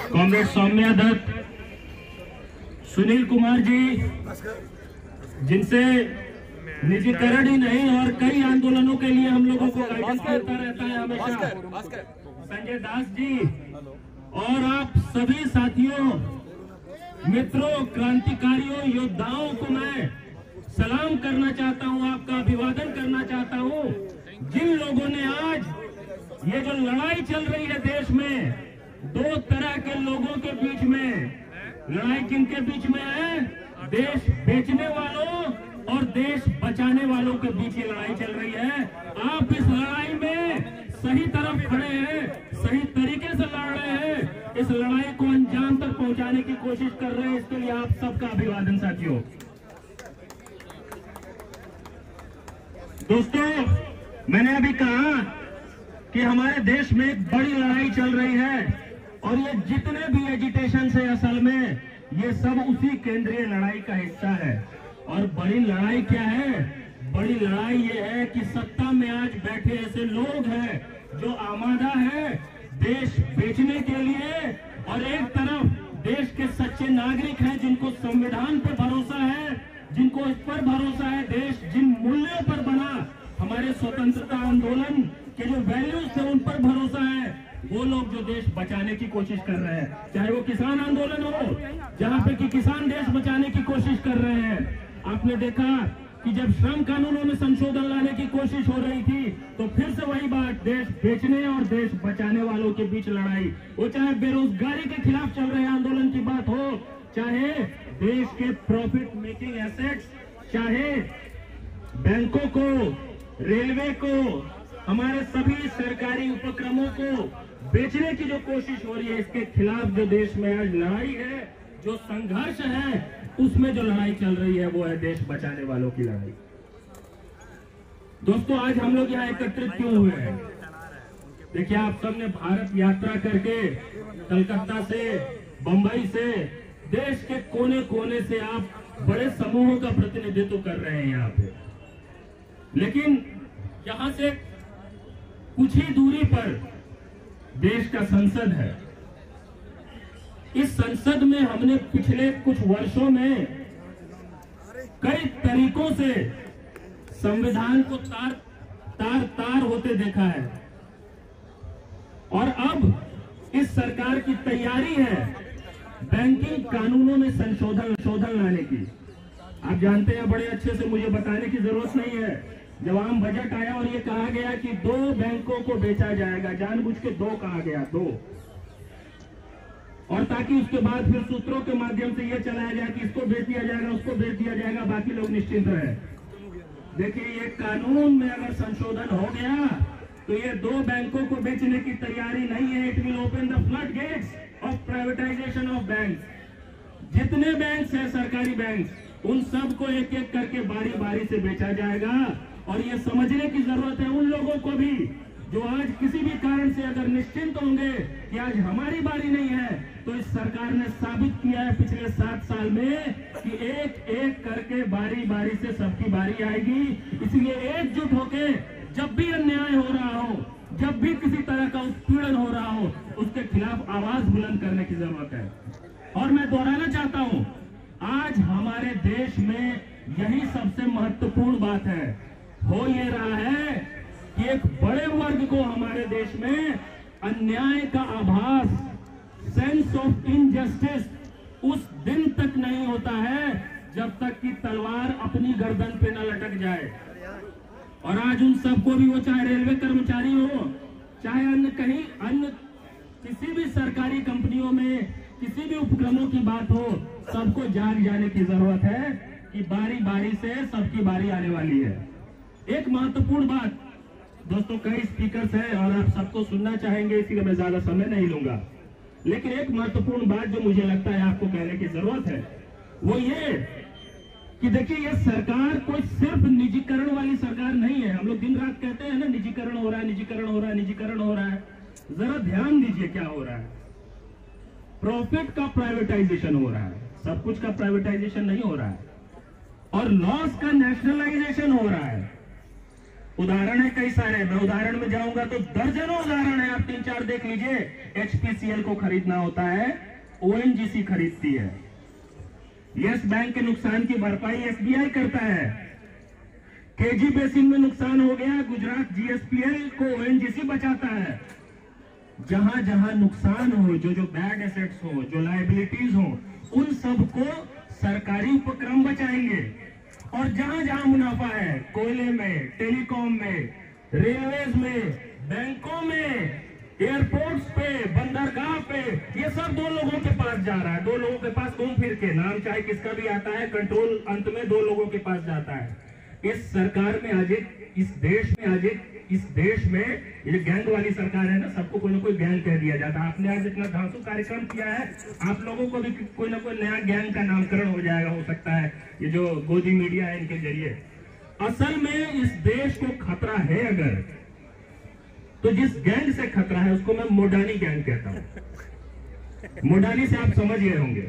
Comrade Saumya Dutt, Sunil Kumar ji, जिनसे निजीकरण ही नहीं और कई आंदोलनों के लिए हम लोगों को गाइडेंस करता रहता है हमेशा, संजय दास जी, और आप सभी साथियों, मित्रों, क्रांतिकारियों, योद्धाओं को मैं सलाम करना चाहता हूं, आपका अभिवादन करना चाहता हूं। जिन लोगों ने आज ये जो लड़ाई चल रही है देश में, दो तरह के लोगों के बीच में लड़ाई, किनके बीच में है? देश बेचने वालों और देश बचाने वालों के बीच ये लड़ाई चल रही है। आप इस लड़ाई में सही तरफ खड़े हैं, सही तरीके से लड़ रहे हैं, इस लड़ाई को अंजाम तक पहुंचाने की कोशिश कर रहे हैं। इसके लिए आप सबका अभिवादन साथियों। दोस्तों, मैंने अभी कहा कि हमारे देश में एक बड़ी लड़ाई चल रही है और ये जितने भी एजिटेशन है असल में ये सब उसी केंद्रीय लड़ाई का हिस्सा है। और बड़ी लड़ाई क्या है? बड़ी लड़ाई ये है कि सत्ता में आज बैठे ऐसे लोग हैं जो आमादा है देश बेचने के लिए, और एक तरफ देश के सच्चे नागरिक हैं जिनको संविधान पर भरोसा है, जिनको इस पर भरोसा है, देश जिन मूल्यों पर बना, हमारे स्वतंत्रता आंदोलन के जो वैल्यूज थे उन पर भरोसा है, वो लोग जो देश बचाने की कोशिश कर रहे हैं, चाहे वो किसान आंदोलन हो, जहां पे कि किसान देश बचाने की कोशिश कर रहे हैं। आपने देखा कि जब श्रम कानूनों में संशोधन लाने की कोशिश हो रही थी तो फिर से वही बात, देश बेचने और देश बचाने वालों के बीच लड़ाई, वो चाहे बेरोजगारी के खिलाफ चल रहे आंदोलन की बात हो, चाहे देश के प्रॉफिट मेकिंग एसेट्स, चाहे बैंकों को, रेलवे को, हमारे सभी सरकारी उपक्रमों को बेचने की जो कोशिश हो रही है, इसके खिलाफ जो देश में आज लड़ाई है, जो संघर्ष है, उसमें जो लड़ाई चल रही है वो है देश बचाने वालों की लड़ाई। दोस्तों, आज हम लोग यहाँ एकत्रित क्यों हुए हैं? देखिए, आप सबने भारत यात्रा करके कलकत्ता से, बंबई से, देश के कोने कोने से आप बड़े समूहों का प्रतिनिधित्व कर रहे हैं यहाँ पे, लेकिन यहाँ से कुछ ही दूरी पर देश का संसद है। इस संसद में हमने पिछले कुछ वर्षों में कई तरीकों से संविधान को तार होते देखा है, और अब इस सरकार की तैयारी है बैंकिंग कानूनों में संशोधन लाने की। आप जानते हैं, बड़े अच्छे से मुझे बताने की जरूरत नहीं है, जब आम बजट आया और ये कहा गया कि 2 बैंकों को बेचा जाएगा, जानबूझ के 2 कहा गया, 2, और ताकि उसके बाद फिर सूत्रों के माध्यम से ये चलाया जाए कि इसको बेच दिया जाएगा, उसको बेच दिया जाएगा, बाकी लोग निश्चिंत रहे। देखिए, ये कानून में अगर संशोधन हो गया तो ये 2 बैंकों को बेचने की तैयारी नहीं है। It will open the flood gates of privatisation of banks. जितने बैंक्स हैं, सरकारी बैंक्स, उन सबको एक एक करके बारी बारी से बेचा जाएगा। और ये समझने की जरूरत है उन लोगों को भी जो आज किसी भी कारण से अगर निश्चिंत होंगे कि आज हमारी बारी नहीं है, तो इस सरकार ने साबित किया है पिछले 7 साल में कि एक एक करके बारी बारी से सबकी बारी आएगी। इसलिए एकजुट होके जब भी अन्याय हो रहा हो, जब भी किसी तरह का उत्पीड़न हो रहा हो, उसके खिलाफ आवाज बुलंद करने की जरूरत है। और मैं दोहराना चाहता हूं, आज हमारे देश में यही सबसे महत्वपूर्ण बात है। हो ये रहा है कि एक बड़े वर्ग को हमारे देश में अन्याय का आभास, सेंस ऑफ इनजस्टिस उस दिन तक नहीं होता है जब तक कि तलवार अपनी गर्दन पे न लटक जाए। और आज उन सबको भी, वो चाहे रेलवे कर्मचारी हो, चाहे अन्य किसी भी सरकारी कंपनियों में किसी भी उपक्रमों की बात हो, सबको जाग जाने की जरूरत है कि बारी बारी से सबकी बारी आने वाली है। एक महत्वपूर्ण बात, दोस्तों, कई स्पीकर्स हैं और आप सबको सुनना चाहेंगे, इसलिए मैं ज्यादा समय नहीं लूंगा, लेकिन एक महत्वपूर्ण बात जो मुझे लगता है आपको कहने की जरूरत है, वो ये कि देखिए, ये सरकार कोई सिर्फ निजीकरण वाली सरकार नहीं है। हम लोग दिन रात कहते हैं ना, निजीकरण हो रहा है, निजीकरण हो रहा है, निजीकरण हो रहा है। जरा ध्यान दीजिए क्या हो रहा है। प्रॉफिट का प्राइवेटाइजेशन हो रहा है, सब कुछ का प्राइवेटाइजेशन नहीं हो रहा है, और लॉस का नेशनलाइजेशन हो रहा है। उदाहरण है कई सारे, मैं उदाहरण में जाऊंगा तो दर्जनों उदाहरण है, आप 3-4 देख लीजिए। एचपीसीएल को खरीदना होता है, ओएनजीसी खरीदती है। यस बैंक के नुकसान की भरपाई एसबीआई करता है। केजी बेसिन में नुकसान हो गया, गुजरात जीएसपीएल को ओएनजीसी बचाता है। जहां जहां नुकसान हो, जो बैड एसेट्स हो, जो लायबिलिटीज हो, उन सबको सरकारी उपक्रम बचाएंगे। और जहां जहां मुनाफा है, कोयले में, टेलीकॉम में, रेलवेज में, बैंकों में, एयरपोर्ट्स पे, बंदरगाह पे, ये सब 2 लोगों के पास जा रहा है। 2 लोगों के पास घूम फिर के, नाम चाहे किसका भी आता है, कंट्रोल अंत में 2 लोगों के पास जाता है। इस सरकार में आज इस देश में ये गैंग वाली सरकार है ना, सबको कोई ना कोई गैंग कह दिया जाता है। आपने आज इतना धांसू कार्यक्रम किया है, आप लोगों को भी कोई ना कोई नया गैंग का नामकरण हो जाएगा, हो सकता है, ये जो गोदी मीडिया है इनके जरिए। असल में इस देश को खतरा है अगर, तो जिस गैंग से खतरा है उसको मैं मोडानी गैंग कहता हूं। मोडानी से आप समझ गए होंगे।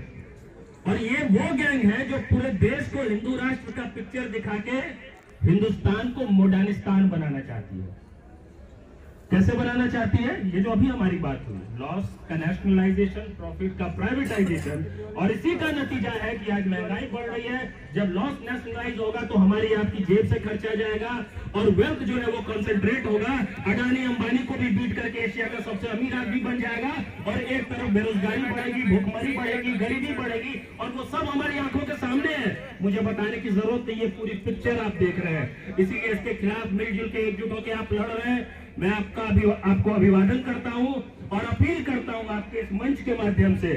और ये वो गैंग है जो पूरे देश को हिंदू राष्ट्र का पिक्चर दिखा के हिंदुस्तान को मोडानिस्तान बनाना चाहती है। कैसे बनाना चाहती है? ये जो अभी हमारी बात हुई, लॉस का नेशनलाइजेशन, प्रॉफिट का प्राइवेटाइजेशन, और इसी का नतीजा है कि आज महंगाई बढ़ रही है। जब लॉस नेशनलाइज होगा तो हमारी आपकी जेब से खर्चा जाएगा और वेल्थ जो है वो कंसंट्रेट होगा। अडानी अंबानी को भी बीट करके एशिया का सबसे अमीर आदमी बन जाएगा, और एक तरफ बेरोजगारी बढ़ेगी, भूखमरी बढ़ेगी, गरीबी बढ़ेगी, और वो सब हमारी आंखों के सामने है। मुझे बताने की जरूरत नहीं, ये पूरी पिक्चर आप देख रहे हैं। इसीलिए इसके खिलाफ मिलजुल के, एकजुट होकर आप लड़ रहे हैं। मैं आपको अभिवादन करता हूं और अपील करता हूं आपके इस मंच के माध्यम से,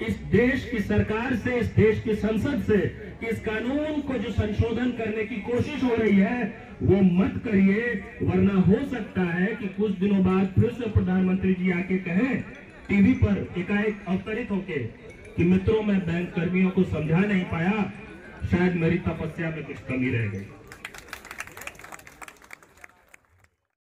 इस देश की सरकार से, इस देश की संसद से, कि इस कानून को जो संशोधन करने की कोशिश हो रही है वो मत करिए, वरना हो सकता है कि कुछ दिनों बाद फिर से प्रधानमंत्री जी आके कहें टीवी पर एकाएक अवतरित होके कि मित्रों, मैं बैंक कर्मियों को समझा नहीं पाया, शायद मेरी तपस्या में कुछ कमी रह गई।